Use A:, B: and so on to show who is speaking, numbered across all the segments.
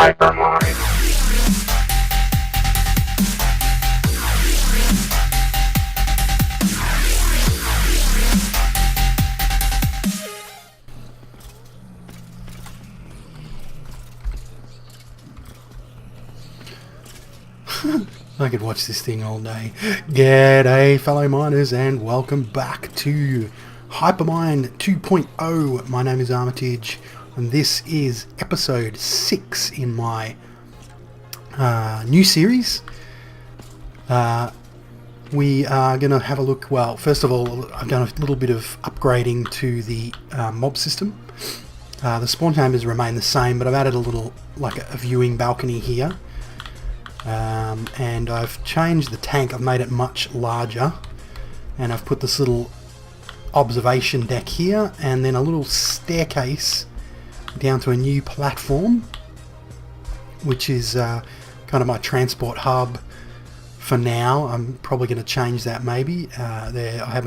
A: Hypermine.
B: I could watch this thing all day. G'day fellow miners and welcome back to Hypermine 2.0. My name is Armitage and this is episode 6 in my new series. We are going to have a look. Well, first of all, I've done a little bit of upgrading to the mob system. The spawn chambers remain the same, but I've added a little, like a viewing balcony here. And I've changed the tank. I've made it much larger, and I've put this little observation deck here and then a little staircase down to a new platform, which is kind of my transport hub for now. I'm probably going to change that maybe. There I have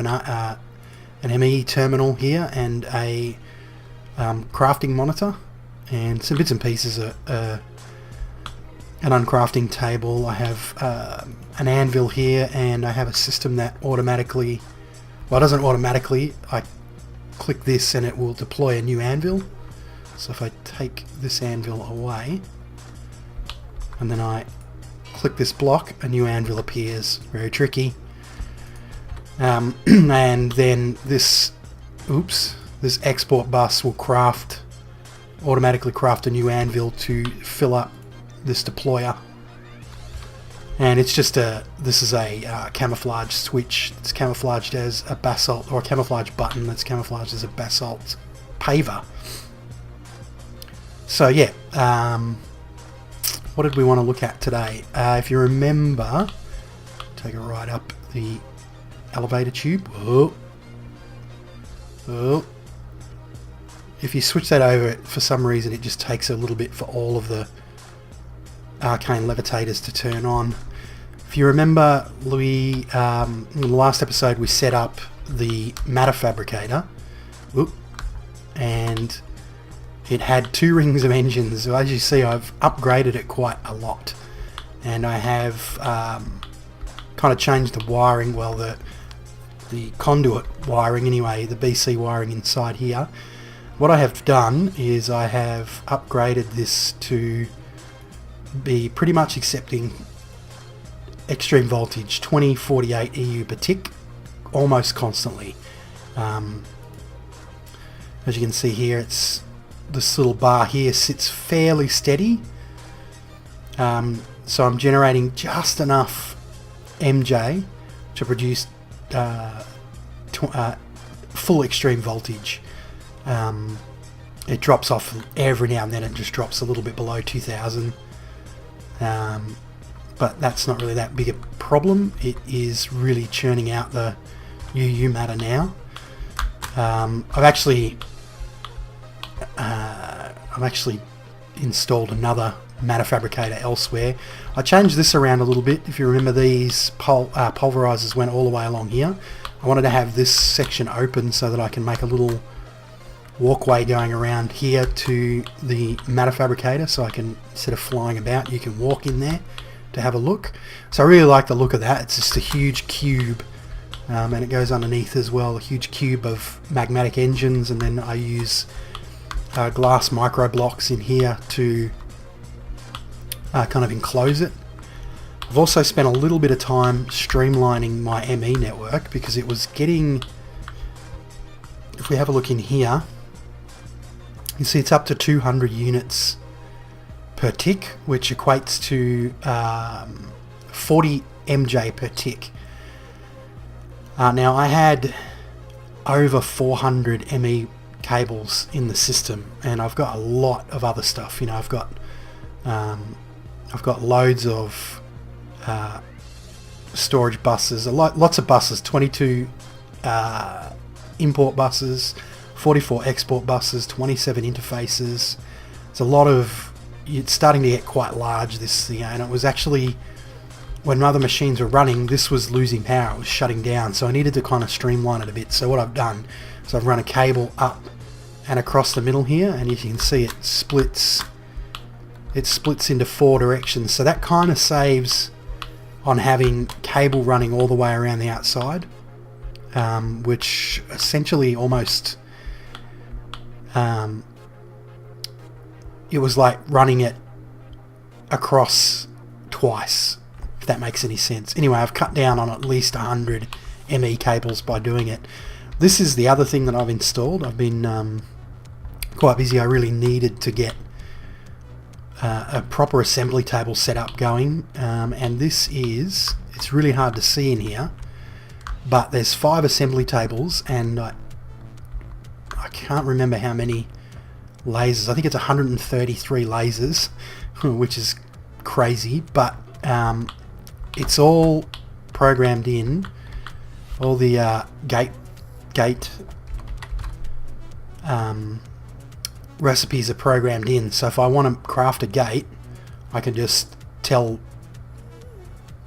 B: an ME terminal here and a crafting monitor and some bits and pieces, an uncrafting table. I have an anvil here, and I have a system that automatically, well, it doesn't automatically, I click this and it will deploy a new anvil. So if I take this anvil away and then I click this block, a new anvil appears. Very tricky. And then this export bus will automatically craft a new anvil to fill up this deployer, and it's just this is a camouflage switch. It's camouflaged as a basalt, or a camouflage button that's camouflaged as a basalt paver. So yeah, what did we want to look at today? If you remember, take it right up the elevator tube. Oh. If you switch that over, for some reason it just takes a little bit for all of the arcane levitators to turn on. If you remember, in the last episode we set up the matter fabricator, and it had 2 rings of engines. So as you see, I've upgraded it quite a lot, and I have kind of changed the wiring, well, the conduit wiring anyway, the BC wiring inside here. What I have done is I have upgraded this to be pretty much accepting extreme voltage 2048 EU per tick almost constantly. As you can see here, it's this little bar here sits fairly steady, so I'm generating just enough MJ to produce full extreme voltage. It drops off every now and then, it just drops a little bit below 2000. But that's not really that big a problem. It is really churning out the UU matter now. I've actually installed another matter fabricator elsewhere. I changed this around a little bit. If you remember, these pulverizers went all the way along here. I wanted to have this section open so that I can make a little walkway going around here to the matter fabricator, so I can, instead of flying about, you can walk in there to have a look. So I really like the look of that. It's just a huge cube, and it goes underneath as well, a huge cube of magmatic engines, and then I use glass micro blocks in here to kind of enclose it. I've also spent a little bit of time streamlining my ME network, because it was getting, if we have a look in here, you see it's up to 200 units per tick, which equates to 40 MJ per tick. Now I had over 400 ME cables in the system, and I've got a lot of other stuff. You know, I've got loads of storage buses, lots of buses, 22 import buses, 44 export buses, 27 interfaces. It's a lot of, it's starting to get quite large, this thing, and it was actually, when other machines were running, this was losing power, it was shutting down, so I needed to kind of streamline it a bit. So what I've done is I've run a cable up and across the middle here, and you can see it splits it splits into 4 directions, so that kind of saves on having cable running all the way around the outside, which essentially almost it was like running it across twice, if that makes any sense. Anyway, I've cut down on at least 100 ME cables by doing it. This is the other thing that I've installed. I've been quite busy. I really needed to get a proper assembly table set up going, and this is, it's really hard to see in here, but there's 5 assembly tables, and I can't remember how many lasers. I think it's 133 lasers, which is crazy, but it's all programmed in. All the gate recipes are programmed in, so if I want to craft a gate, I can just tell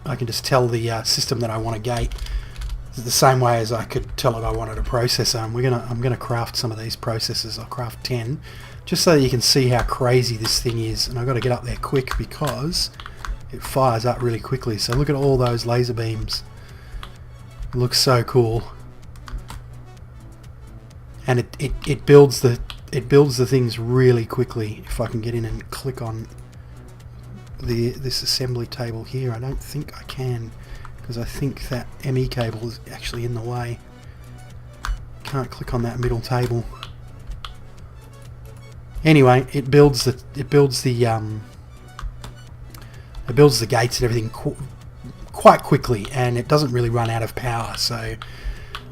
B: the system that I want a gate, the same way as I could tell it I wanted a processor. And I'm gonna craft some of these processors. I'll craft 10, just so that you can see how crazy this thing is. And I've got to get up there quick because it fires up really quickly. So look at all those laser beams. It looks so cool, and it builds the things really quickly. If I can get in and click on this assembly table here, I don't think I can, because I think that ME cable is actually in the way. Can't click on that middle table. Anyway, it builds the gates and everything quite quickly, and it doesn't really run out of power. So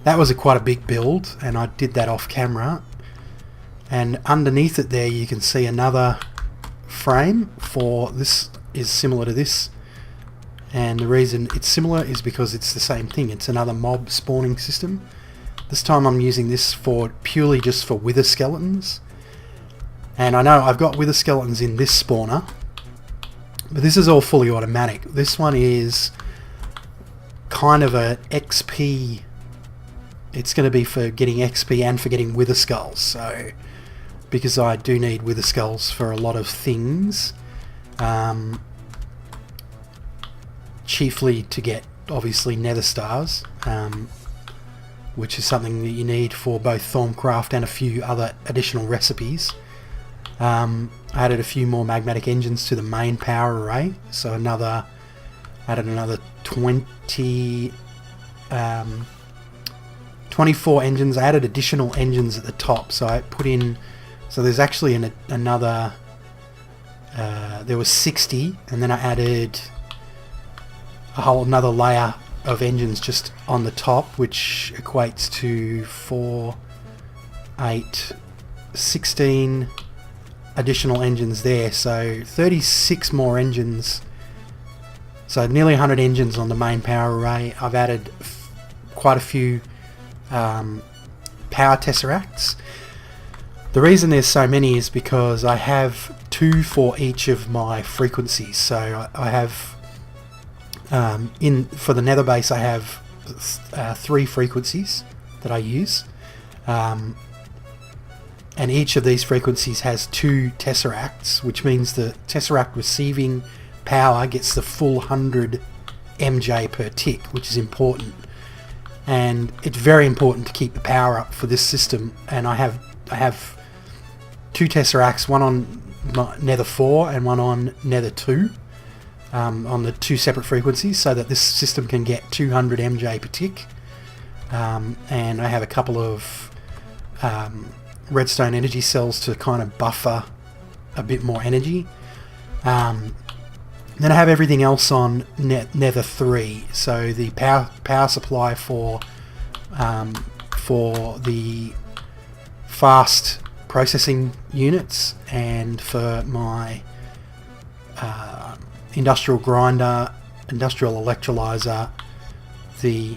B: that was quite a big build, and I did that off camera. And underneath it there, you can see another frame for this is similar to this, and the reason it's similar is because it's the same thing. It's another mob spawning system. This time I'm using this for purely just for wither skeletons, and I know I've got wither skeletons in this spawner, but this is all fully automatic. This one is kind of a XP. It's going to be for getting XP and for getting wither skulls. So because I do need wither skulls for a lot of things, chiefly to get obviously nether stars, which is something that you need for both Thorncraft and a few other additional recipes. I added a few more magmatic engines to the main power array, so added another 24 engines. I added additional engines at the top, so I put in, so there's actually another, there was 60, and then I added a whole another layer of engines just on the top, which equates to 4, 8, 16 additional engines there, so 36 more engines, so nearly 100 engines on the main power array. I've added quite a few power tesseracts. The reason there's so many is because I have 2 for each of my frequencies. So I have for the nether base I have 3 frequencies that I use, and each of these frequencies has 2 tesseracts, which means the tesseract receiving power gets the full 100 MJ per tick, which is important. And it's very important to keep the power up for this system. And I have 2 tesseracts, one on nether 4 and one on nether 2, on the 2 separate frequencies, so that this system can get 200 MJ per tick. And I have a couple of redstone energy cells to kind of buffer a bit more energy. Then I have everything else on nether 3, so the power supply for the fast processing units, and for my industrial grinder, industrial electrolyzer, the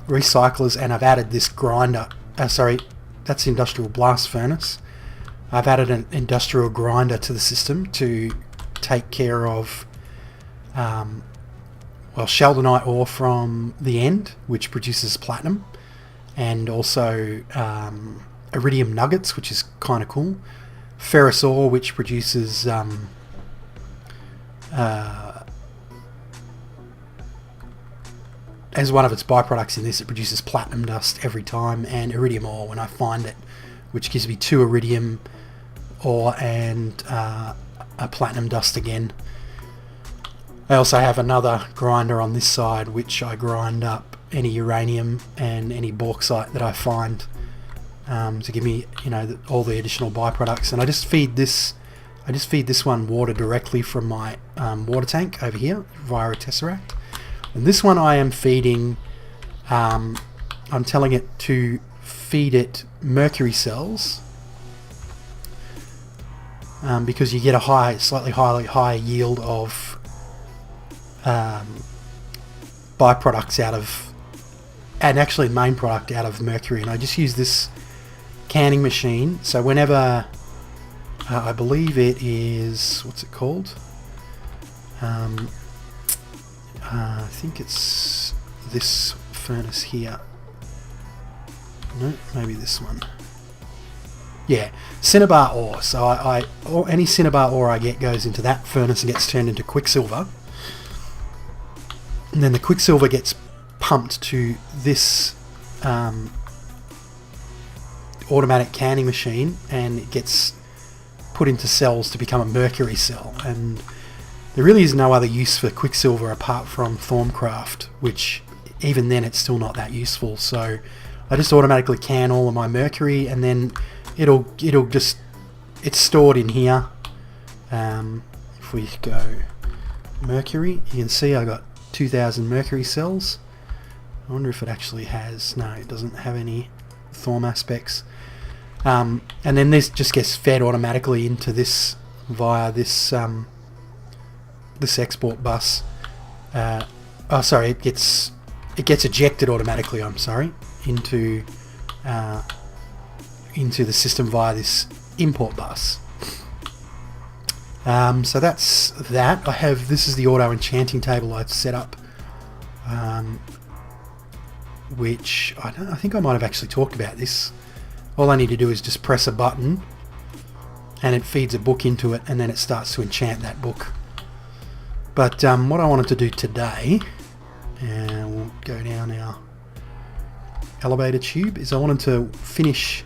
B: recyclers, and I've added this grinder, sorry, that's the industrial blast furnace. I've added an industrial grinder to the system to take care of sheldonite ore from the end, which produces platinum, and also iridium nuggets, which is kind of cool. ferrous ore, which produces as one of its byproducts in this, it produces platinum dust every time, and iridium ore when I find it, which gives me 2 iridium ore and a platinum dust again. I also have another grinder on this side, which I grind up any uranium and any bauxite that I find to give me, you know, all the additional byproducts. And I just feed this one water directly from my water tank over here via a tesseract. And this one I am feeding, I'm telling it to feed it mercury cells, because you get a slightly higher yield of byproducts out of, and actually main product out of mercury. And I just use this canning machine. So whenever, I believe it is, what's it called? I think it's this furnace here. No, maybe this one. Yeah, cinnabar ore. So any cinnabar ore I get goes into that furnace and gets turned into quicksilver. And then the quicksilver gets pumped to this automatic canning machine, and it gets put into cells to become a mercury cell. And there really is no other use for quicksilver apart from Thorncraft, which even then it's still not that useful. So I just automatically can all of my mercury, and then it's stored in here. If we go mercury, you can see I got 2,000 mercury cells. I wonder if it actually has, no, it doesn't have any Thorm aspects. And then this just gets fed automatically into this via this this export bus. It gets ejected automatically, I'm sorry, into the system via this import bus. So that's that. This is the auto enchanting table I've set up, which I think I might have actually talked about this. All I need to do is just press a button and it feeds a book into it, and then it starts to enchant that book. But what I wanted to do today, and we'll go down our elevator tube, is I wanted to finish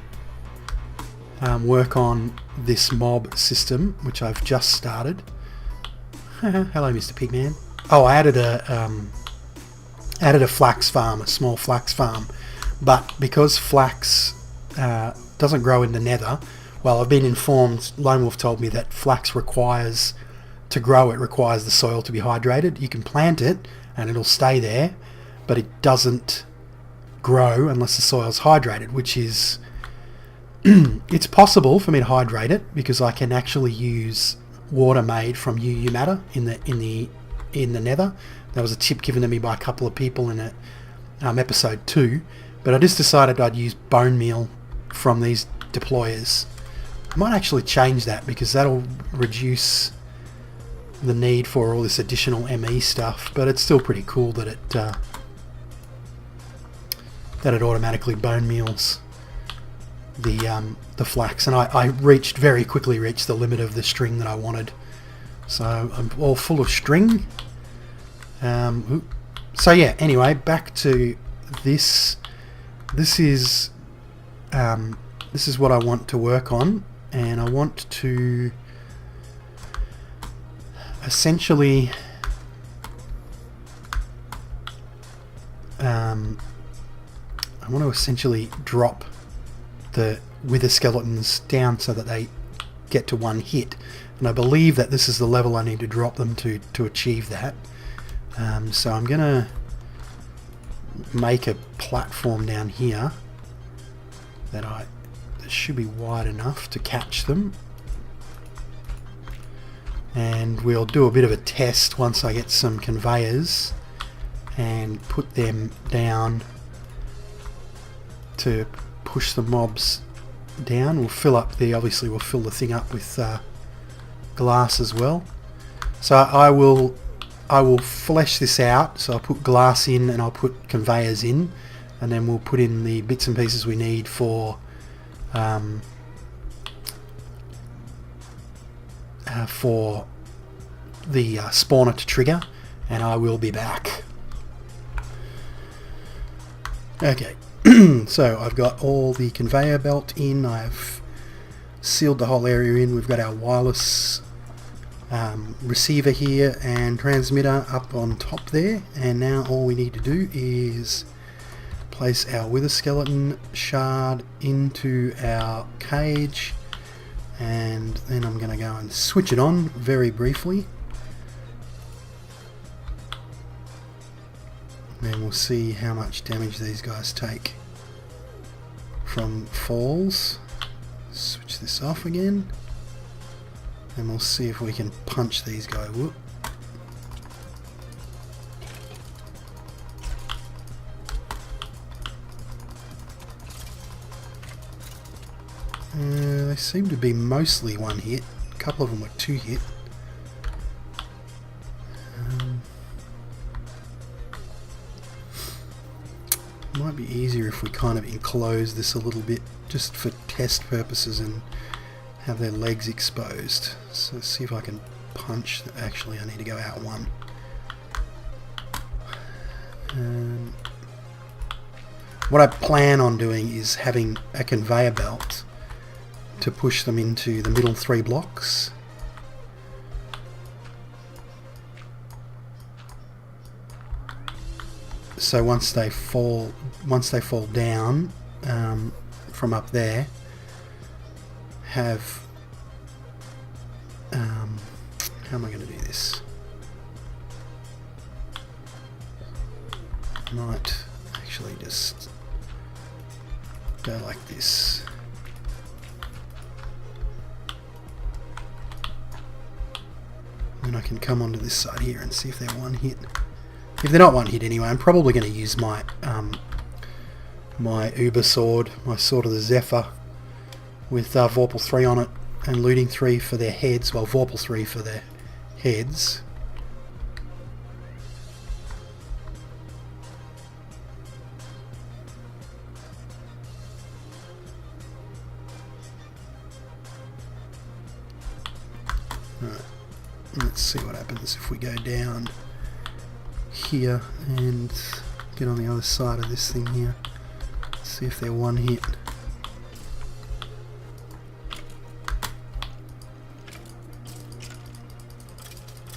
B: work on this mob system, which I've just started. Hello, Mr. Pigman. Oh, I added a flax farm, a small flax farm, but because flax doesn't grow in the nether, well, I've been informed, Lone Wolf told me that flax requires, to grow it requires the soil to be hydrated. You can plant it and it'll stay there, but it doesn't grow unless the soil's hydrated, which is it's possible for me to hydrate it because I can actually use water made from UU matter in the nether. That was a tip given to me by a couple of people in episode 2, but I just decided I'd use bone meal from these deployers. I might actually change that because that'll reduce the need for all this additional ME stuff, but it's still pretty cool that it automatically bone meals the flax. And I very quickly reached the limit of the string that I wanted, so I'm all full of string. So yeah, anyway, back to this. This is what I want to work on, and I want to essentially drop the wither skeletons down so that they get to 1 hit, and I believe that this is the level I need to drop them to achieve that. So I'm gonna make a platform down here that should be wide enough to catch them, and we'll do a bit of a test once I get some conveyors and put them down to push the mobs down. We'll fill the thing up with glass as well. So I will flesh this out. So I'll put glass in and I'll put conveyors in, and then we'll put in the bits and pieces we need for for the spawner to trigger, and I will be back. Okay, so I've got all the conveyor belt in, I've sealed the whole area in, we've got our wireless receiver here and transmitter up on top there, and now all we need to do is place our wither skeleton shard into our cage, and then I'm going to go and switch it on very briefly, and we'll see how much damage these guys take from falls. Switch this off again, and we'll see if we can punch these guys. Whoop. They seem to be mostly one hit. A couple of them were two hit. Might be easier if we kind of enclose this a little bit, just for test purposes, and have their legs exposed. So let's see if I can punch. Actually, I need to go out one. What I plan on doing is having a conveyor belt to push them into the middle 3 blocks. So once they fall down from up there, have how am I going to do this? Might actually just go like this. Then I can come onto this side here and see if they're one hit. If they're not one hit anyway, I'm probably going to use my my Uber sword, my Sword of the Zephyr, with Vorpal 3 on it, and Looting 3 for their heads, well, Vorpal 3 for their heads. Right. Let's see what happens if we go down here and get on the other side of this thing here. See if they're one hit.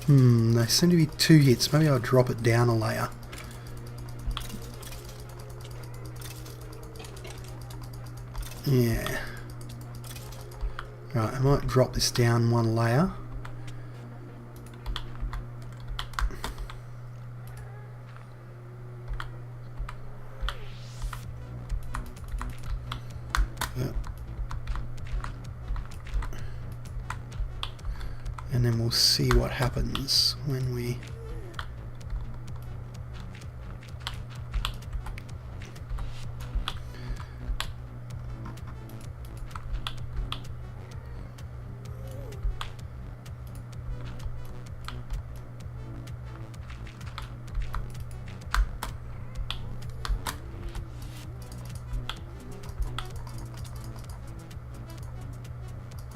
B: They seem to be two hits. Maybe I'll drop it down a layer. Yeah. Right, I might drop this down one layer. And then we'll see what happens when we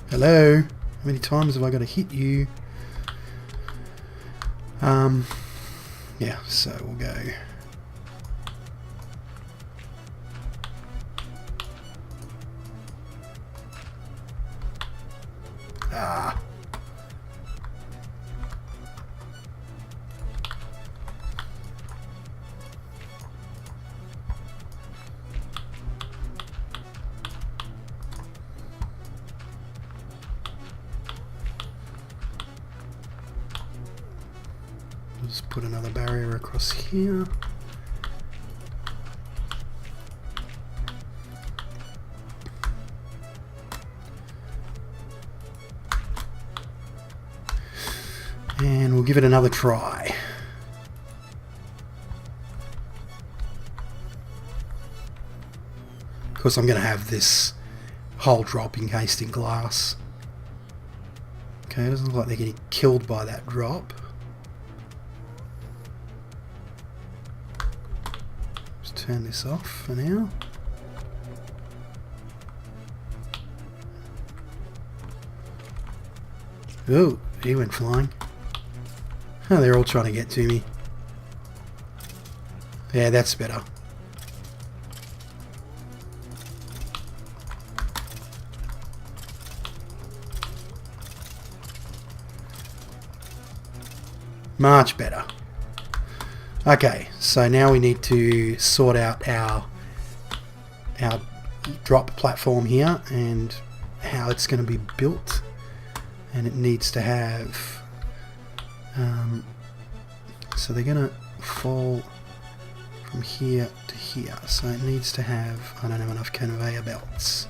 B: Hello? How many times have I got to hit you? Yeah, so we'll go. Ah. Just put another barrier across here. And we'll give it another try. Of course, I'm going to have this hole drop encased in glass. Okay, it doesn't look like they're getting killed by that drop. Turn this off for now. Oh, he went flying. Oh, they're all trying to get to me. Yeah, that's better. Much better. Okay, so now we need to sort out our drop platform here and how it's going to be built. And it needs to have... so they're going to fall from here to here. So it needs to have... I don't have enough conveyor belts.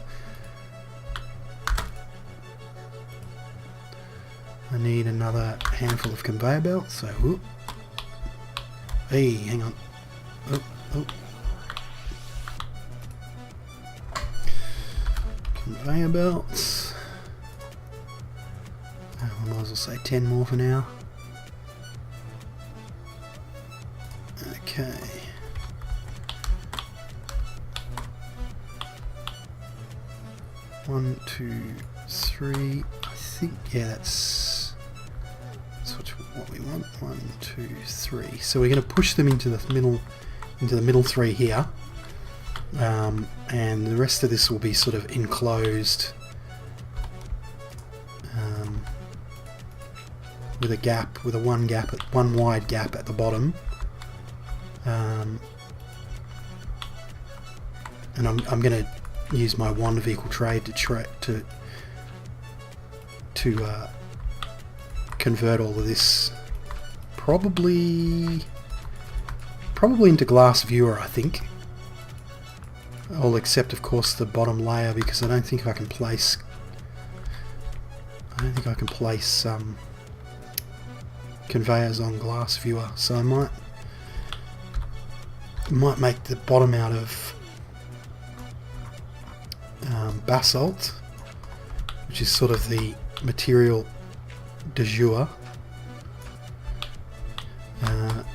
B: I need another handful of conveyor belts, so whoop. Hey, hang on. Oh, oh. Conveyor belts. I might as well say 10 more for now. Okay. One, two, three. I think, yeah, that's what we want. 1, 2, 3. So we're going to push them into the middle three here, and the rest of this will be sort of enclosed with a gap, with a one wide gap at the bottom, and I'm going to use my wand of equal trade to convert all of this probably into glass viewer, I think. All except of course the bottom layer, because I don't think I can place conveyors on glass viewer, so I might make the bottom out of basalt, which is sort of the material de jour.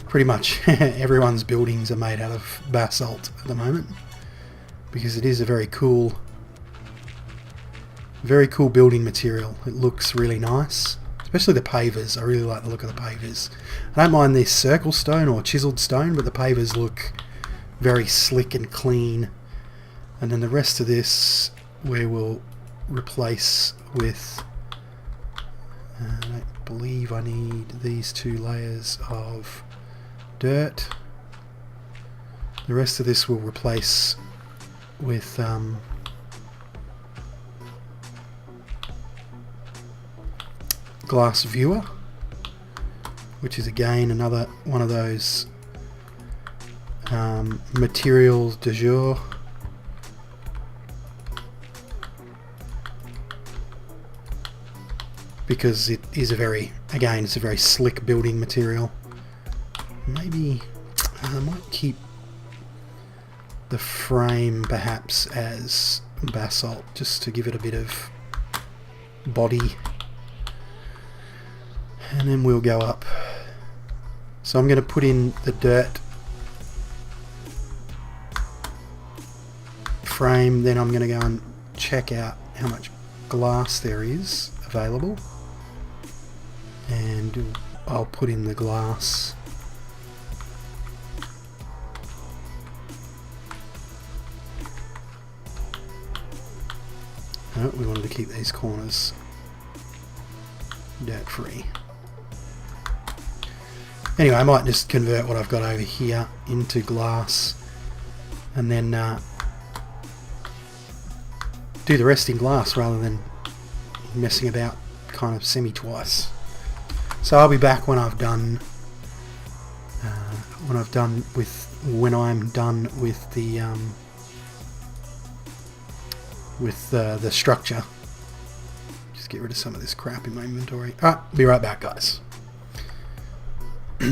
B: Pretty much everyone's buildings are made out of basalt at the moment, because it is a very cool building material. It looks really nice, especially the pavers. I really like the look of the pavers. I don't mind this circle stone or chiseled stone, but the pavers look very slick and clean. And then the rest of this we will replace with, I don't believe I need these 2 layers of dirt. The rest of this will replace with glass viewer, which is again another one of those materials de jour. Because it is it's a very slick building material. Maybe I might keep the frame perhaps as basalt, just to give it a bit of body. And then we'll go up. So I'm going to put in the dirt frame, then I'm going to go and check out how much glass there is available, and I'll put in the glass. Oh, we wanted to keep these corners dirt free. Anyway, I might just convert what I've got over here into glass, and then do the rest in glass rather than messing about kind of semi-twice. So I'll be back when I'm done with the structure. Just get rid of some of this crap in my inventory. Be right back, guys.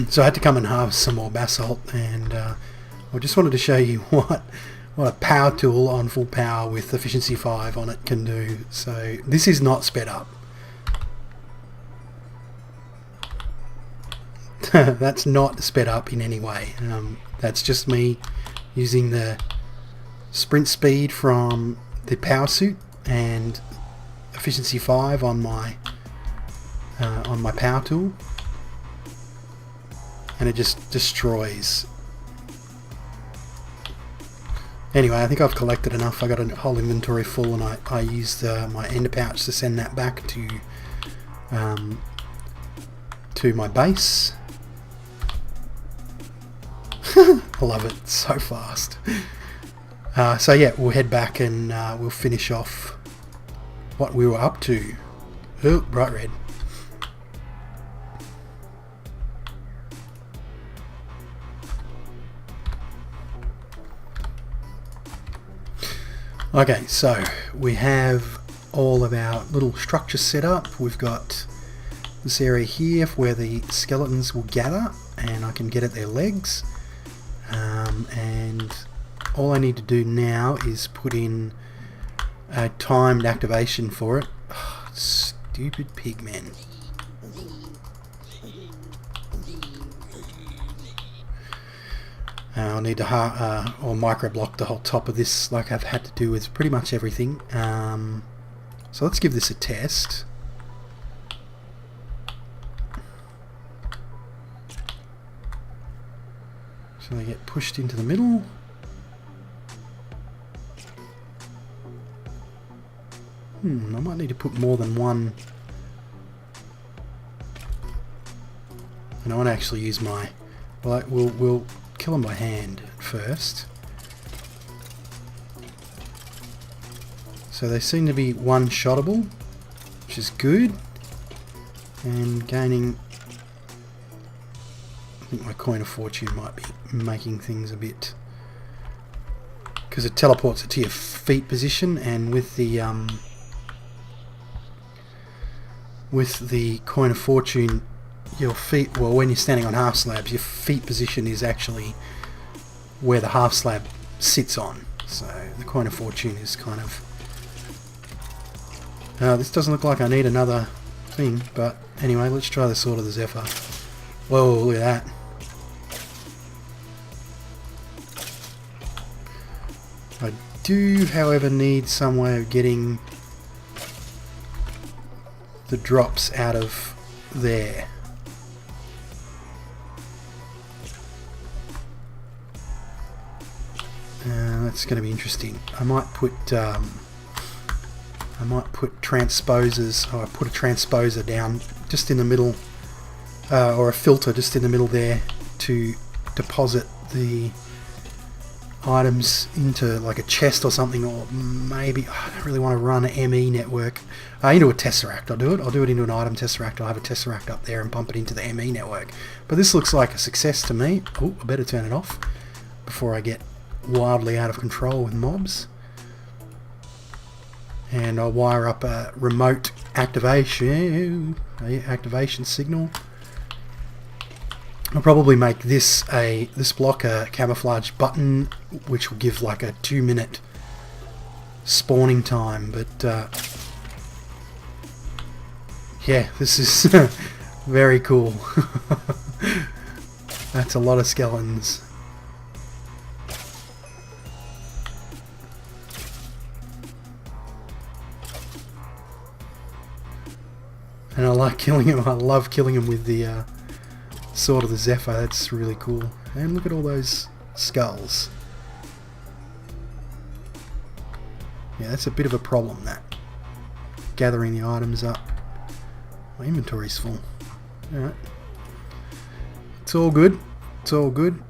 B: So I had to come and harvest some more basalt, and I just wanted to show you what a power tool on full power with efficiency 5 on it can do. So this is not sped up. That's not sped up in any way. That's just me using the sprint speed from the power suit and efficiency 5 on my on my power tool, and it just destroys. Anyway, I think I've collected enough. I got a whole inventory full, and I used my ender pouch to send that back to my base. I love it, it's so fast. So yeah, we'll head back and we'll finish off what we were up to. Oh, bright red. Okay, so we have all of our little structures set up. We've got this area here where the skeletons will gather, and I can get at their legs. And all I need to do now is put in a timed activation for it. Oh, stupid pigmen. I'll need to or micro block the whole top of this, like I've had to do with pretty much everything. So let's give this a test. So they get pushed into the middle. I might need to put more than one. And I want to actually use my... Well, we'll kill them by hand first. So they seem to be one-shottable, which is good. And gaining... I think my coin of fortune might be making things a bit... Because it teleports it to your feet position, and with the coin of fortune, your feet, well, when you're standing on half slabs, your feet position is actually where the half slab sits on. So the coin of fortune is kind of... this doesn't look like I need another thing, but anyway, let's try the Sword of the Zephyr. Whoa, look at that. I do, however, need some way of getting the drops out of there. That's going to be interesting. I might put transposers. Oh, I put a transposer down just in the middle, or a filter just in the middle there to deposit the items into like a chest or something, or maybe I don't really want to run an ME network into a tesseract. I'll do it into an item tesseract. I'll have a tesseract up there and pump it into the ME network. But this looks like a success to me. Oh, I better turn it off before I get wildly out of control with mobs. And I'll wire up a remote activation signal. I'll probably make this block a camouflage button, which will give like a 2-minute spawning time. But yeah, this is very cool. That's a lot of skeletons. And I like killing him. I love killing him with the Sword of the Zephyr. That's really cool. And look at all those skulls. Yeah, that's a bit of a problem, that. Gathering the items up. My inventory's full. Alright. It's all good. It's all good.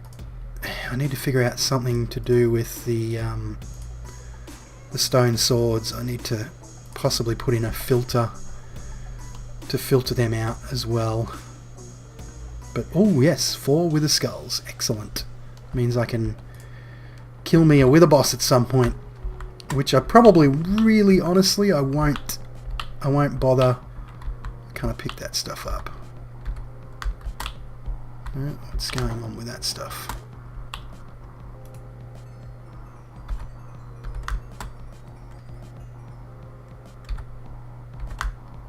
B: I need to figure out something to do with the stone swords. I need to possibly put in a filter to filter them out as well. But oh yes, 4 wither skulls. Excellent. Means I can kill me a wither boss at some point, which I probably really honestly I won't bother. Kind of pick that stuff up. What's going on with that stuff?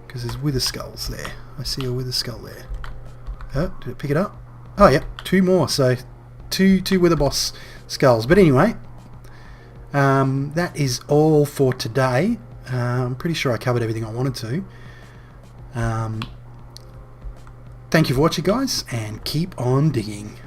B: Because there's wither skulls there. I see a wither skull there. Oh, did it pick it up? Oh, yeah, 2 more. So, two wither boss skulls. But anyway, that is all for today. I'm pretty sure I covered everything I wanted to. Thank you for watching, guys, and keep on digging.